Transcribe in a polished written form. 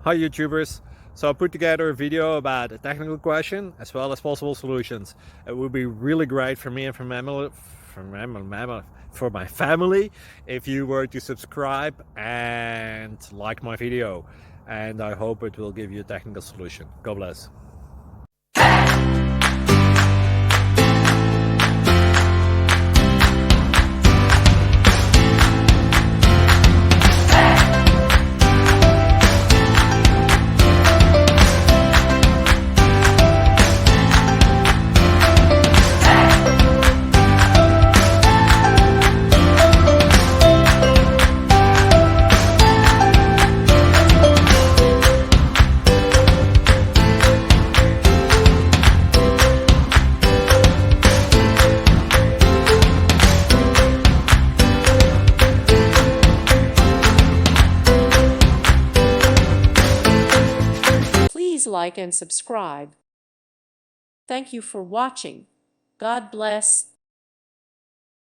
Hi YouTubers! So I put together a video about a technical question as well as possible solutions. It would be really great for me and for my family if you were to subscribe and like my video, and I hope it will give you a technical solution. God bless. Please like and subscribe. Thank you for watching. God bless.